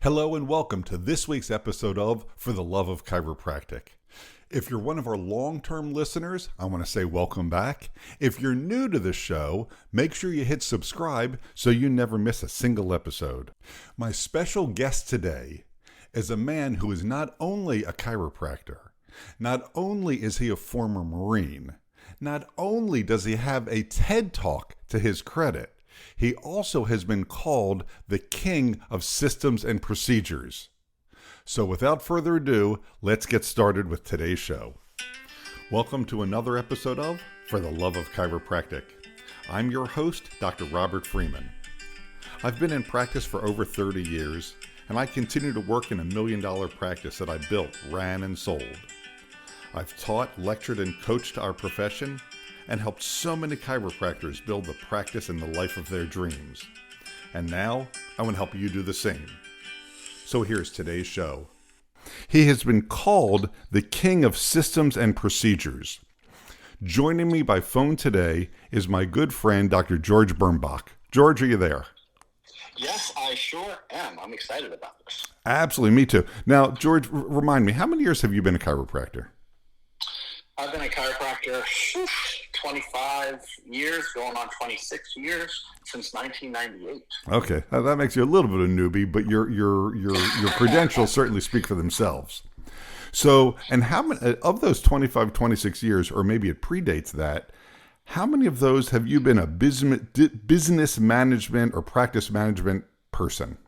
Hello and welcome to this week's episode of For the Love of Chiropractic. If you're one of our long-term listeners, I want to say welcome back. If you're new to the show, make sure you hit subscribe so you never miss a single episode. My special guest today is a man who is not only a chiropractor, not only is he a former Marine, not only does he have a TED Talk to his credit, he also has been called the King of Systems and Procedures. So without further ado, let's get started with today's show. Welcome to another episode of For the Love of Chiropractic. I'm your host, Dr. Robert Freeman. I've been in practice for over 30 years, and I continue to work in $1 million practice that I built, ran, and sold. I've taught, lectured, and coached our profession, and helped so many chiropractors build the practice and the life of their dreams. And now, I want to help you do the same. So here's today's show. He has been called the King of Systems and Procedures. Joining me by phone today is my good friend, Dr. George Birnbach. George, are you there? Yes, I sure am. I'm excited about this. Absolutely, me too. Now, George, remind me, how many years have you been a chiropractor? I've been a chiropractor 25 years, going on 26 years, since 1998. Okay, that makes you a little bit of a newbie, but your credentials certainly speak for themselves. So, and how many of those 25, 26 years, or maybe it predates that, how many of those have you been a business management or practice management person?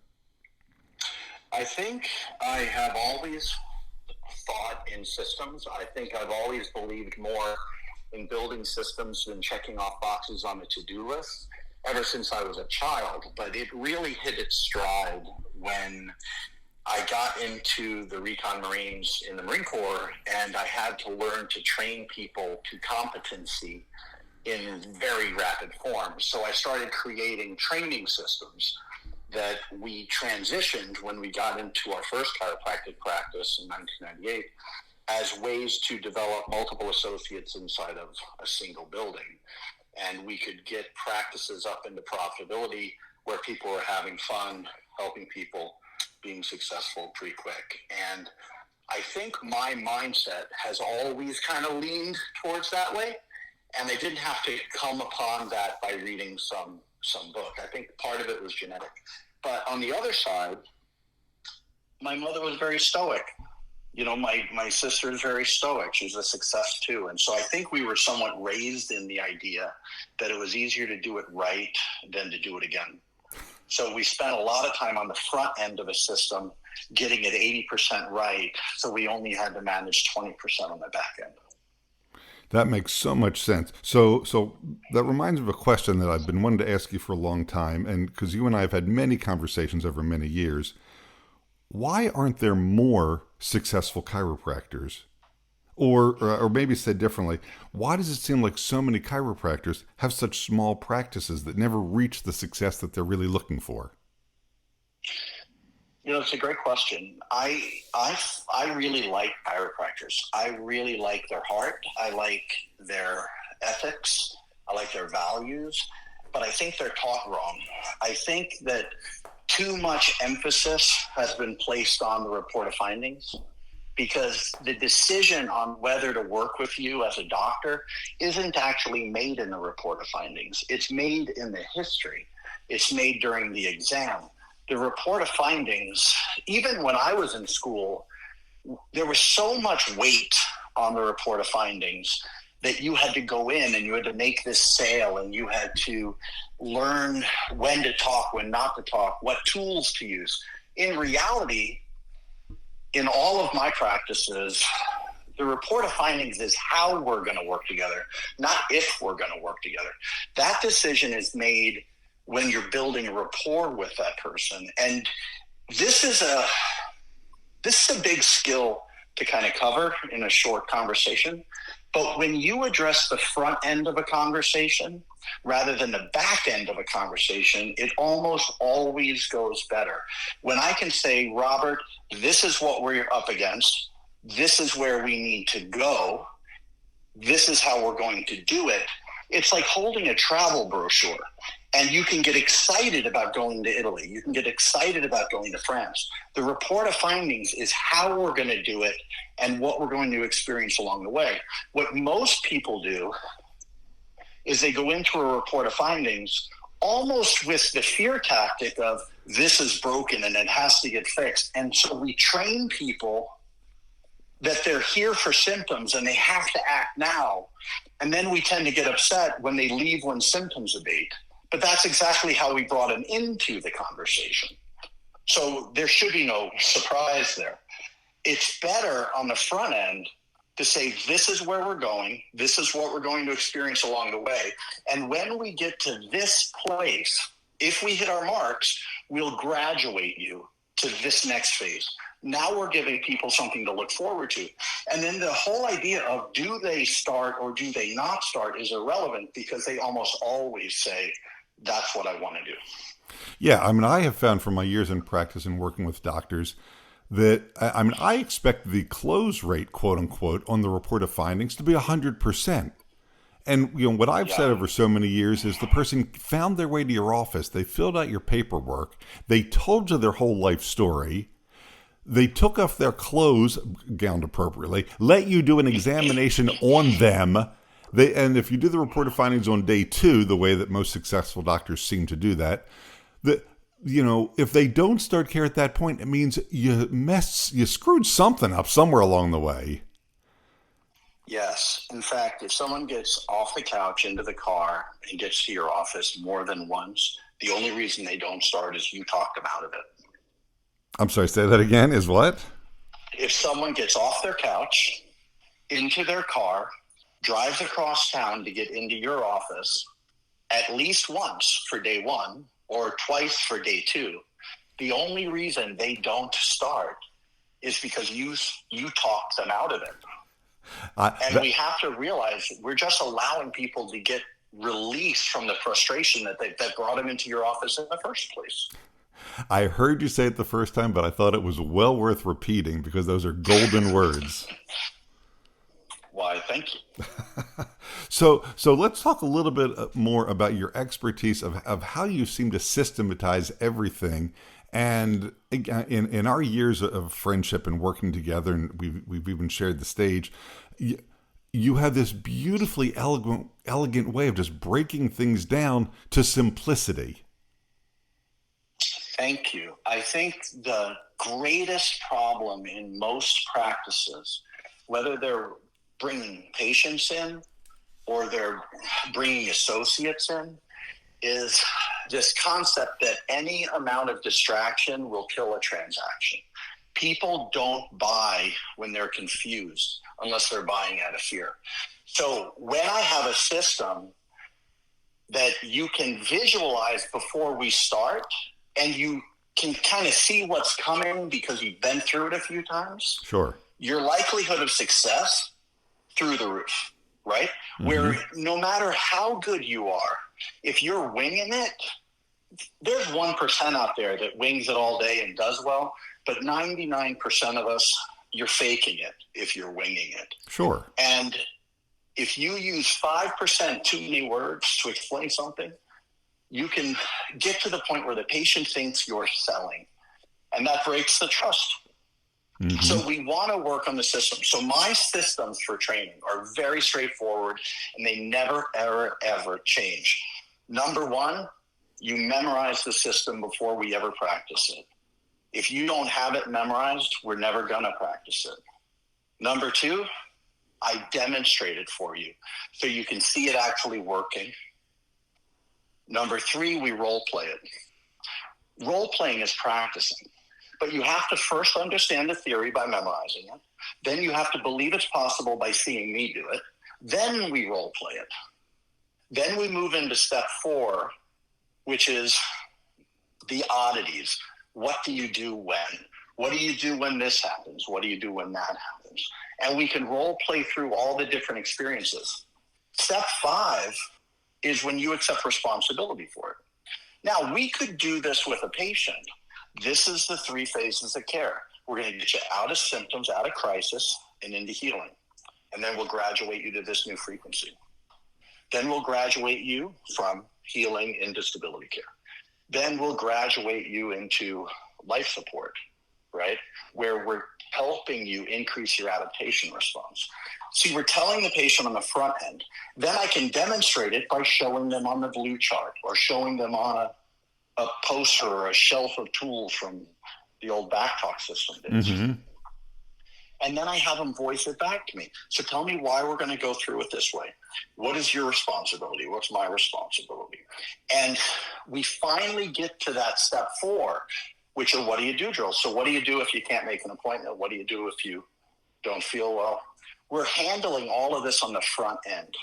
I think I have always thought in systems. I think I've always believed more in building systems than checking off boxes on a to-do list ever since I was a child. But it really hit its stride when I got into the Recon Marines in the Marine Corps, and I had to learn to train people to competency in very rapid form. So I started creating training systems that we transitioned when we got into our first chiropractic practice in 1998 as ways to develop multiple associates inside of a single building. And we could get practices up into profitability where people were having fun, helping people, being successful pretty quick. And I think my mindset has always kind of leaned towards that way. And I didn't have to come upon that by reading some book. I think part of it was genetic. But on the other side, my mother was very stoic. You know, my sister is very stoic. She's a success too. And so I think we were somewhat raised in the idea that it was easier to do it right than to do it again. So we spent a lot of time on the front end of a system getting it 80% right. So we only had to manage 20% on the back end. That makes so much sense. So that reminds me of a question that I've been wanting to ask you for a long time, and because you and I have had many conversations over many years. Why aren't there more successful chiropractors? Or maybe said differently, why does it seem like so many chiropractors have such small practices that never reach the success that they're really looking for? You know, it's a great question. I really like chiropractors. I really like their heart. I like their ethics. I like their values. But I think they're taught wrong. I think that too much emphasis has been placed on the report of findings, because the decision on whether to work with you as a doctor isn't actually made in the report of findings. It's made in the history. It's made during the exam. The report of findings, even when I was in school, there was so much weight on the report of findings that you had to go in and you had to make this sale and you had to learn when to talk, when not to talk, what tools to use. In reality, in all of my practices, the report of findings is how we're going to work together, not if we're going to work together. That decision is made when you're building a rapport with that person. And this is a big skill to kind of cover in a short conversation. But when you address the front end of a conversation rather than the back end of a conversation, it almost always goes better. When I can say, Robert, this is what we're up against. This is where we need to go. This is how we're going to do it. It's like holding a travel brochure. And you can get excited about going to Italy. You can get excited about going to France. The report of findings is how we're going to do it and what we're going to experience along the way. What most people do is they go into a report of findings almost with the fear tactic of this is broken and it has to get fixed. And so we train people that they're here for symptoms and they have to act now. And then we tend to get upset when they leave when symptoms abate. But that's exactly how we brought them into the conversation. So there should be no surprise there. It's better on the front end to say, this is where we're going. This is what we're going to experience along the way. And when we get to this place, if we hit our marks, we'll graduate you to this next phase. Now we're giving people something to look forward to. And then the whole idea of do they start or do they not start is irrelevant, because they almost always say, that's what I want to do. Yeah, I mean, I have found from my years in practice and working with doctors that, I mean, I expect the close rate, quote unquote, on the report of findings to be 100%. And, you know, what I've said over so many years is the person found their way to your office. They filled out your paperwork. They told you their whole life story. They took off their clothes, gowned appropriately, let you do an examination on them. And if you do the report of findings on day 2, the way that most successful doctors seem to do that, you know, if they don't start care at that point, it means you screwed something up somewhere along the way. Yes. In fact, if someone gets off the couch into the car and gets to your office more than once, the only reason they don't start is you talked them out of it. I'm sorry, say that again, is what? If someone gets off their couch, into their car, drives across town to get into your office at least once for day 1 or twice for day 2, the only reason they don't start is because you talked them out of it. We have to realize we're just allowing people to get release from the frustration that brought them into your office in the first place. I heard you say it the first time, but I thought it was well worth repeating because those are golden words. Why, thank you. So let's talk a little bit more about your expertise of how you seem to systematize everything. And in our years of friendship and working together, and we've even shared the stage, you have this beautifully elegant way of just breaking things down to simplicity. Thank you. I think the greatest problem in most practices, whether they're bringing patients in or they're bringing associates in, is this concept that any amount of distraction will kill a transaction. People don't buy when they're confused unless they're buying out of fear. So when I have a system that you can visualize before we start, and you can kind of see what's coming because you've been through it a few times, sure, your likelihood of success through the roof, right? Mm-hmm. Where no matter how good you are, if you're winging it, there's 1% out there that wings it all day and does well, but 99% of us, you're faking it if you're winging it. Sure. And if you use 5% too many words to explain something, you can get to the point where the patient thinks you're selling, and that breaks the trust. Mm-hmm. So we want to work on the system. So my systems for training are very straightforward, and they never, ever, ever change. Number 1, you memorize the system before we ever practice it. If you don't have it memorized, we're never going to practice it. Number 2, I demonstrate it for you so you can see it actually working. Number 3, we role play it. Role playing is practicing, but you have to first understand the theory by memorizing it. Then you have to believe it's possible by seeing me do it. Then we role play it. Then we move into step 4, which is the oddities. What do you do when? What do you do when this happens? What do you do when that happens? And we can role play through all the different experiences. Step 5 is when you accept responsibility for it. Now, we could do this with a patient. This is the 3 phases of care. We're going to get you out of symptoms, out of crisis, and into healing. And then we'll graduate you to this new frequency. Then we'll graduate you from healing into stability care. Then we'll graduate you into life support, right? Where we're helping you increase your adaptation response. See, we're telling the patient on the front end. Then I can demonstrate it by showing them on the blue chart or showing them on a poster or a shelf of tools from the old back talk system days. Mm-hmm. And then I have them voice it back to me. So tell me why we're going to go through it this way. What is your responsibility? What's my responsibility? And we finally get to that step 4, which are what do you do drills. So what do you do if you can't make an appointment? What do you do if you don't feel well? We're handling all of this on the front end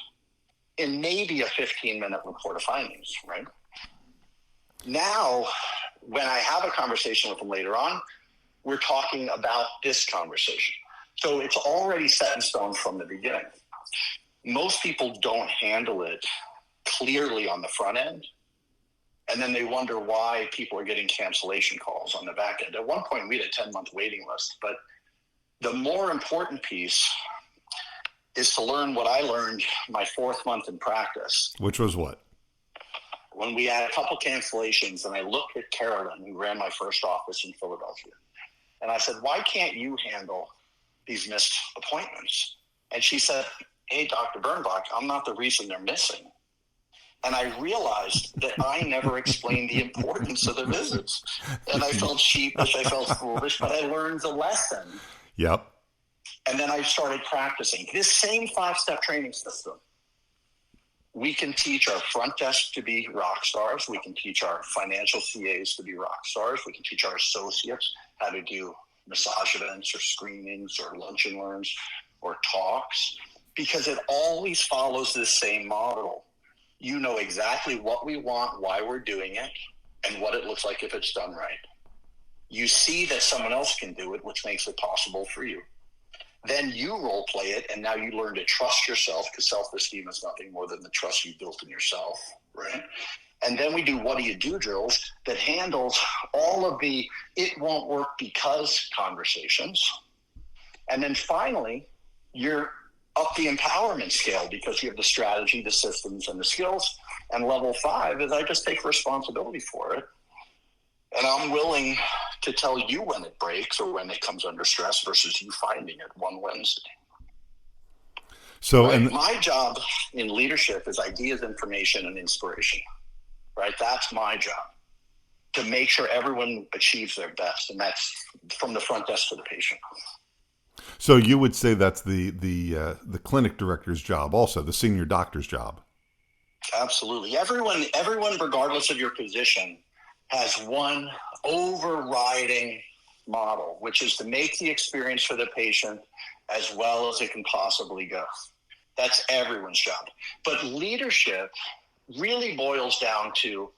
in maybe a 15-minute report of findings, right? Now, when I have a conversation with them later on, we're talking about this conversation. So it's already set in stone from the beginning. Most people don't handle it clearly on the front end. And then they wonder why people are getting cancellation calls on the back end. At one point, we had a 10-month waiting list. But the more important piece is to learn what I learned my 4th month in practice. Which was what? When we had a couple cancellations, and I looked at Carolyn, who ran my first office in Philadelphia. And I said, why can't you handle these missed appointments? And she said, hey, Dr. Birnbach, I'm not the reason they're missing. And I realized that I never explained the importance of the visits. And I felt sheepish, I felt foolish, but I learned the lesson. Yep. And then I started practicing this same 5-step training system. We can teach our front desk to be rock stars. We can teach our financial CAs to be rock stars. We can teach our associates how to do massage events or screenings or lunch and learns or talks, because it always follows this same model. You know exactly what we want, why we're doing it, and what it looks like if it's done right. You see that someone else can do it, which makes it possible for you. Then you role play it, and now you learn to trust yourself, because self-esteem is nothing more than the trust you built in yourself, right? And then we do what do you do drills that handles all of the it won't work because conversations. And then finally, you're up the empowerment scale because you have the strategy, the systems, and the skills. And level 5 is I just take responsibility for it. And I'm willing to tell you when it breaks or when it comes under stress versus you finding it one Wednesday. So, right? and my job in leadership is ideas, information, and inspiration. Right? That's my job, to make sure everyone achieves their best. And that's from the front desk to the patient. So you would say that's the clinic director's job, also the senior doctor's job. Absolutely. Everyone, regardless of your position, has one overriding model, which is to make the experience for the patient as well as it can possibly go. That's everyone's job. But leadership really boils down to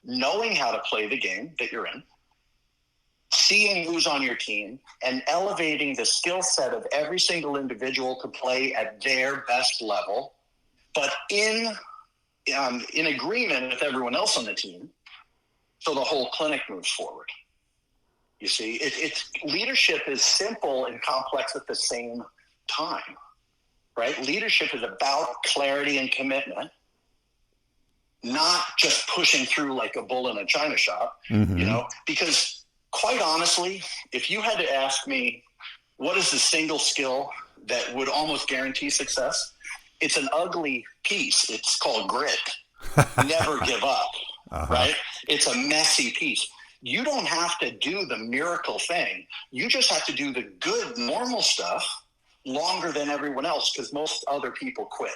knowing how to play the game that you're in, seeing who's on your team, and elevating the skill set of every single individual to play at their best level, but in agreement with everyone else on the team, so the whole clinic moves forward. You see, it's leadership is simple and complex at the same time, right? Leadership is about clarity and commitment, not just pushing through like a bull in a china shop, because quite honestly, if you had to ask me, what is the single skill that would almost guarantee success? It's an ugly piece. It's called grit. Never give up, right? It's a messy piece. You don't have to do the miracle thing. You just have to do the good, normal stuff longer than everyone else, because most other people quit.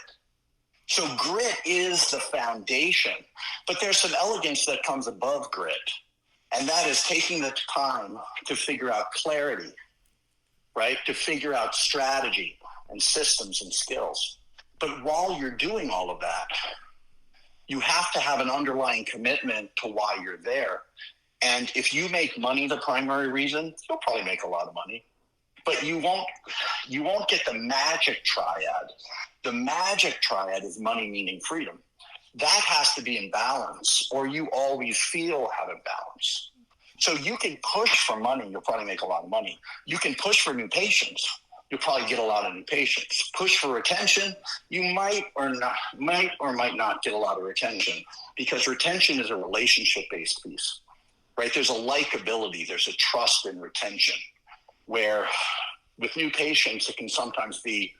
So grit is the foundation, but there's some elegance that comes above grit. And that is taking the time to figure out clarity, right? To figure out strategy and systems and skills. But while you're doing all of that, you have to have an underlying commitment to why you're there. And if you make money the primary reason, you'll probably make a lot of money. But you won't get the magic triad. The magic triad is money, meaning, freedom. That has to be in balance, or you always feel out of balance. So you can push for money, you'll probably make a lot of money. You can push for new patients, you'll probably get a lot of new patients. Push for retention, you might or might not get a lot of retention. because retention is a relationship-based piece, right? There's a likability, there's a trust in retention, where with new patients, it can sometimes be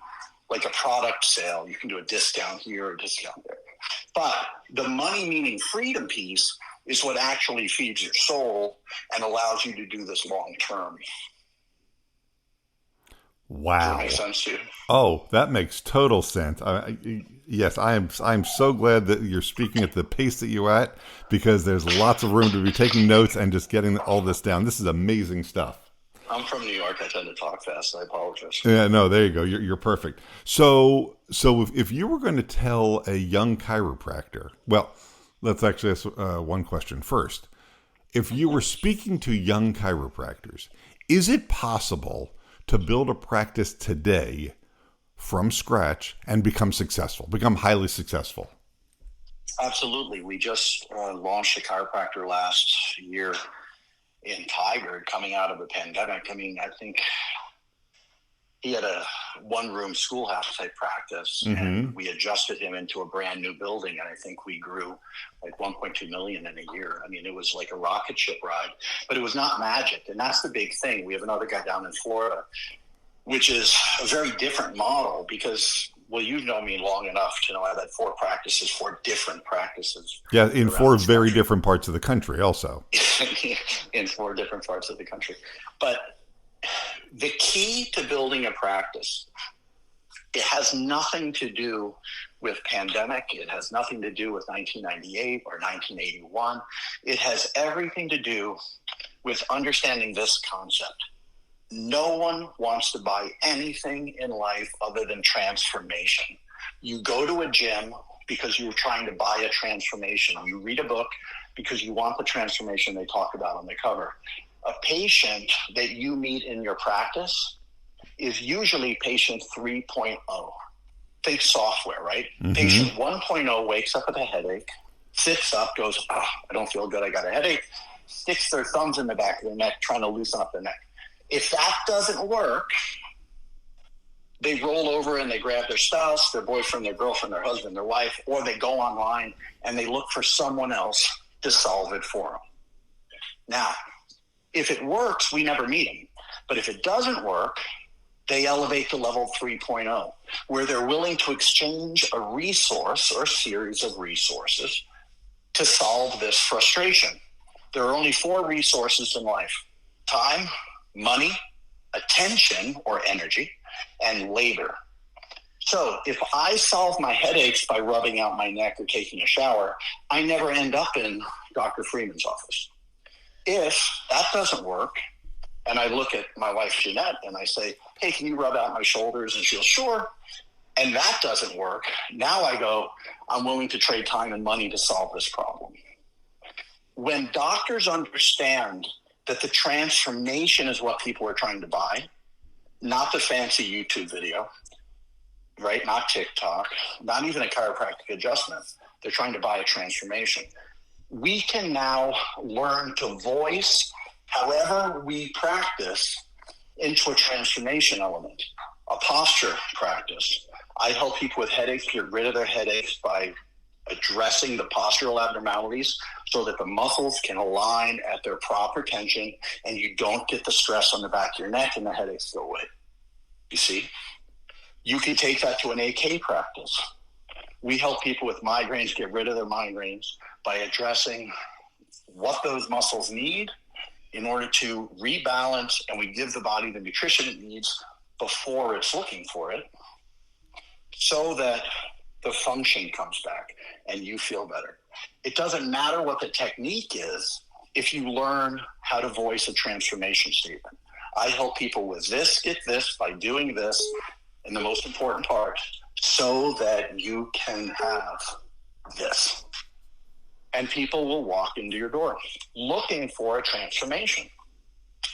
like a product sale. You can do a discount here or a discount there. But the money meaning freedom piece is what actually feeds your soul and allows you to do this long term. Wow. Does that make sense to you? Oh, that makes total sense. Yes, I'm so glad that you're speaking at the pace that you're at, because there's lots of room to be taking notes and just getting all this down. This is amazing stuff. I'm from New York. I tend to talk fast. I apologize. Yeah, no, there you go. You're perfect. So if you were going to tell a young chiropractor, well, let's actually ask one question first. If you were speaking to young chiropractors, is it possible to build a practice today from scratch and become successful, become highly successful? Absolutely. We just launched a chiropractor last year in Tigard coming out of a pandemic. I mean, I think he had a one-room schoolhouse type practice, and we adjusted him into a brand new building, and I think we grew like 1.2 million in a year. I mean, it was like a rocket ship ride, but it was not magic, and that's the big thing. We have another guy down in Florida, which is a very different model because, well, you know me long enough to know I've had 4 practices, 4 different practices. Yeah, in 4 very different parts of the country also. In 4 different parts of the country. But the key to building a practice, it has nothing to do with pandemic. It has nothing to do with 1998 or 1981. It has everything to do with understanding this concept. No one wants to buy anything in life other than transformation. You go to a gym because you're trying to buy a transformation. You read a book because you want the transformation they talk about on the cover. A patient that you meet in your practice is usually patient 3.0. Think software, right? Patient 1.0 wakes up with a headache, sits up, goes, I don't feel good, I got a headache, sticks their thumbs in the back of their neck, trying to loosen up their neck. If that doesn't work, they roll over and they grab their spouse, their boyfriend, their girlfriend, their husband, their wife, or they go online and they look for someone else to solve it for them. Now, if it works, we never meet them. But if it doesn't work, they elevate to level 3.0, where they're willing to exchange a resource or series of resources to solve this frustration. There are only 4 resources in life: time, money, attention or energy, and labor. So if I solve my headaches by rubbing out my neck or taking a shower, I never end up in Dr. Freeman's office. If that doesn't work, and I look at my wife, Jeanette, and I say, hey, can you rub out my shoulders? And she goes, sure. And that doesn't work. Now I go, I'm willing to trade time and money to solve this problem. When doctors understand that the transformation is what people are trying to buy, not the fancy YouTube video, right? Not TikTok, not even a chiropractic adjustment. They're trying to buy a transformation. We can now learn to voice however we practice into a transformation element, a posture practice. I help people with headaches get rid of their headaches by addressing the postural abnormalities so that the muscles can align at their proper tension and you don't get the stress on the back of your neck and the headaches go away. You see? You can take that to an AK practice. We help people with migraines get rid of their migraines by addressing what those muscles need in order to rebalance, and we give the body the nutrition it needs before it's looking for it so that the function comes back and you feel better. It doesn't matter what the technique is if you learn how to voice a transformation statement. I help people with this, get this by doing this, and the most important part, so that you can have this. And people will walk into your door looking for a transformation.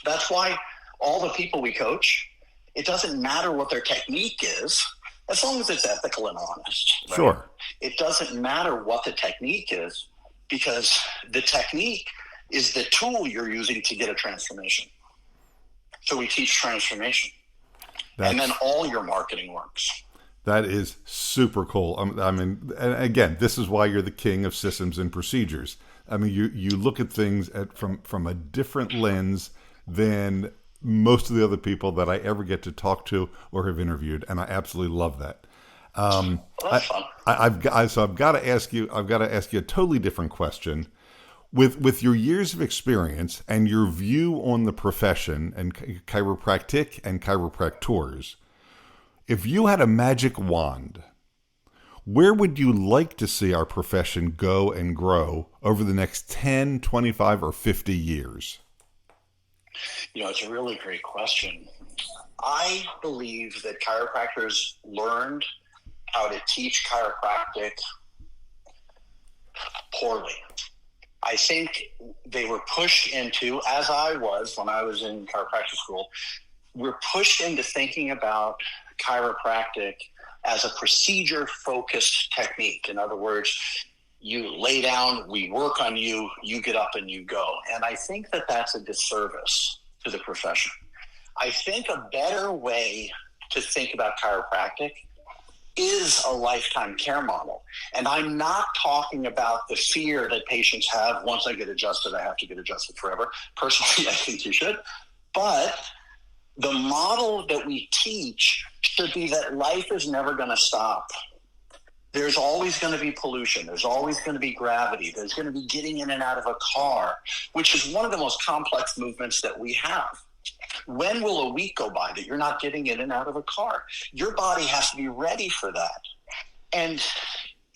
That's why all the people we coach, it doesn't matter what their technique is, as long as it's ethical and honest. Right? Sure. It doesn't matter what the technique is, because the technique is the tool you're using to get a transformation. So we teach transformation. And then all your marketing works. That is super cool. I mean, and again, this is why you're the king of systems and procedures. I mean, you look at things from a different lens than most of the other people that I ever get to talk to or have interviewed, and I absolutely love that. Well, that's fun. I've got to ask you. I've got to ask you a totally different question. With your years of experience and your view on the profession and chiropractic and chiropractors, if you had a magic wand, where would you like to see our profession go and grow over the next 10, 25, or 50 years? It's a really great question. I believe that chiropractors learned how to teach chiropractic poorly. I think they were pushed into, as I was when I was in chiropractic school, we're pushed into thinking about chiropractic as a procedure-focused technique. In other words, you lay down, we work on you, you get up and you go. And I think that that's a disservice to the profession. I think a better way to think about chiropractic is a lifetime care model. And I'm not talking about the fear that patients have, once I get adjusted, I have to get adjusted forever. Personally, I think you should. But the model that we teach should be that life is never going to stop. There's always going to be pollution. There's always going to be gravity. There's going to be getting in and out of a car, which is one of the most complex movements that we have. When will a week go by that you're not getting in and out of a car? Your body has to be ready for that. And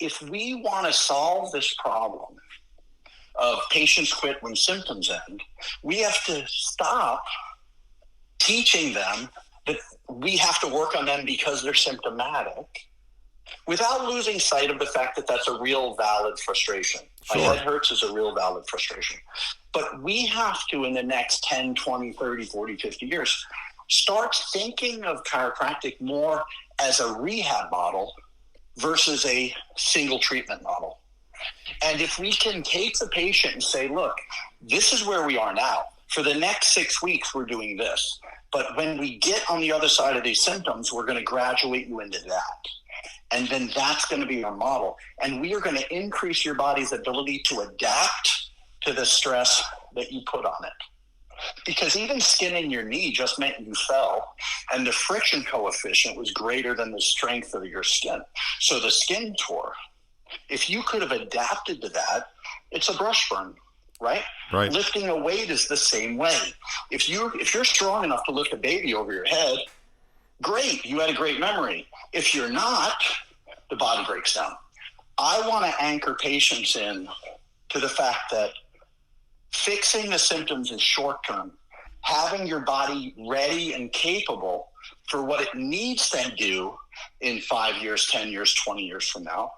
if we want to solve this problem of patients quit when symptoms end, we have to stop teaching them that we have to work on them because they're symptomatic, without losing sight of the fact that that's a real valid frustration. Sure. My head hurts is a real valid frustration. But we have to, in the next 10, 20, 30, 40, 50 years, start thinking of chiropractic more as a rehab model versus a single treatment model. And if we can take the patient and say, look, this is where we are now. For the next 6 weeks, we're doing this. But when we get on the other side of these symptoms, we're going to graduate you into that. And then that's going to be our model. And we are going to increase your body's ability to adapt to the stress that you put on it. Because even skinning your knee just meant you fell, and the friction coefficient was greater than the strength of your skin. So the skin tore. If you could have adapted to that, it's a brush burn, right? Right. Lifting a weight is the same way. If you're strong enough to lift a baby over your head, great, you had a great memory. If you're not, the body breaks down. I want to anchor patients in to the fact that fixing the symptoms is short term. Having your body ready and capable for what it needs to do in 5 years, 10 years, 20 years from now,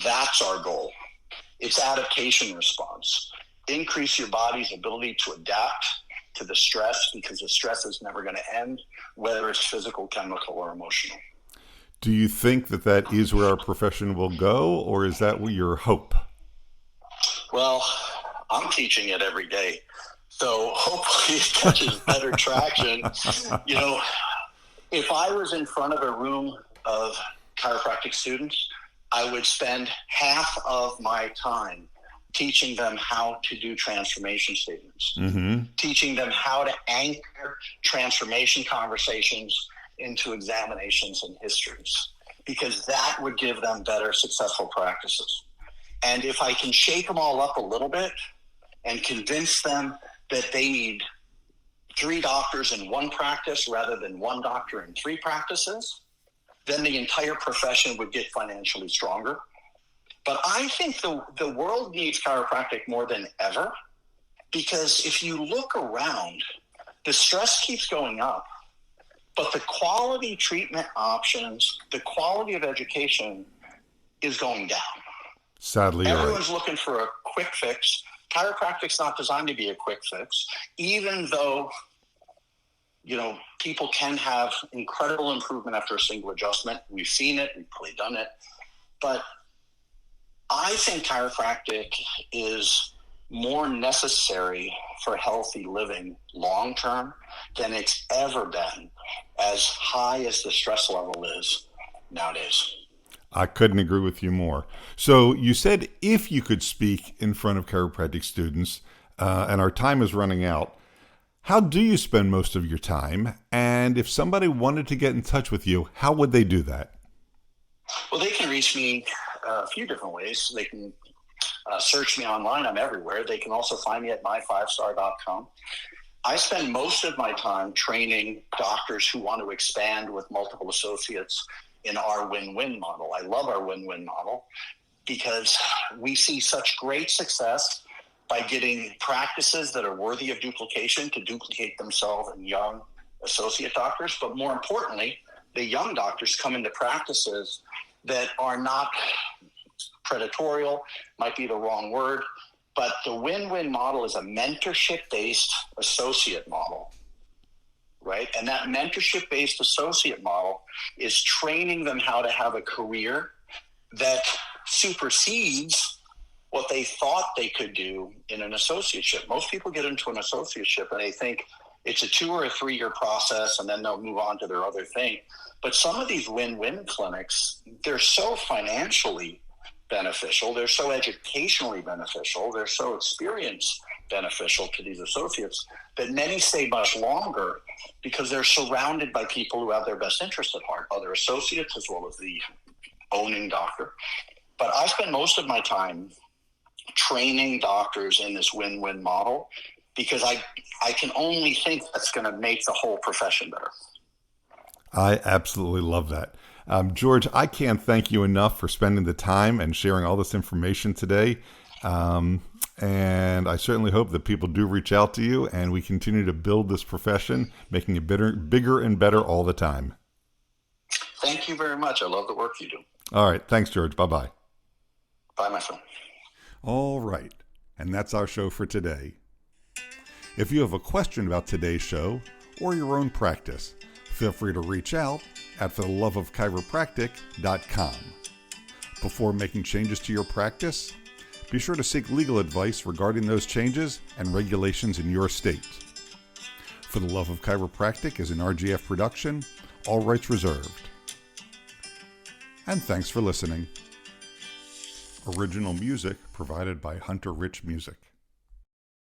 that's our goal. It's adaptation response. Increase your body's ability to adapt to the stress, because the stress is never going to end, whether it's physical, chemical, or emotional. Do you think that is where our profession will go, or is that your hope? Well, I'm teaching it every day, so hopefully it catches better traction. If I was in front of a room of chiropractic students, I would spend half of my time teaching them how to do transformation statements, teaching them how to anchor transformation conversations into examinations and histories, because that would give them better, successful practices. And if I can shake them all up a little bit and convince them that they need 3 doctors in one practice rather than 1 doctor in 3 practices, then the entire profession would get financially stronger. But I think the world needs chiropractic more than ever, because if you look around, the stress keeps going up, but the quality treatment options, the quality of education is going down. Sadly, everyone's looking for a quick fix. Chiropractic's not designed to be a quick fix, even though people can have incredible improvement after a single adjustment. We've seen it, we've probably done it. But I think chiropractic is more necessary for healthy living long term than it's ever been, as high as the stress level is. nowadays. I couldn't agree with you more. So you said if you could speak in front of chiropractic students, and our time is running out, how do you spend most of your time? And if somebody wanted to get in touch with you, how would they do that? Well, they can reach me a few different ways. They can search me online. I'm everywhere. They can also find me at myfivestar.com. I spend most of my time training doctors who want to expand with multiple associates in our win-win model. I love our win-win model because we see such great success by getting practices that are worthy of duplication to duplicate themselves in young associate doctors. But more importantly, the young doctors come into practices that are not predatorial, might be the wrong word, but the win-win model is a mentorship-based associate model. Right? And that mentorship-based associate model is training them how to have a career that supersedes what they thought they could do in an associateship. Most people get into an associateship and they think it's a 2 or a 3 year process and then they'll move on to their other thing. But some of these win-win clinics, they're so financially beneficial, they're so educationally beneficial, they're so experience beneficial to these associates that many stay much longer because they're surrounded by people who have their best interest at heart, other associates as well as the owning doctor. But I spend most of my time training doctors in this win-win model because I can only think that's going to make the whole profession better. I absolutely love that. George, I can't thank you enough for spending the time and sharing all this information today. And I certainly hope that people do reach out to you and we continue to build this profession, making it bigger and better all the time. Thank you very much. I love the work you do. All right. Thanks, George. Bye-bye. Bye, my friend. All right. And that's our show for today. If you have a question about today's show or your own practice, feel free to reach out at fortheloveofchiropractic.com. Before making changes to your practice, be sure to seek legal advice regarding those changes and regulations in your state. For the Love of Chiropractic is an RGF production, all rights reserved. And thanks for listening. Original music provided by Hunter Rich Music.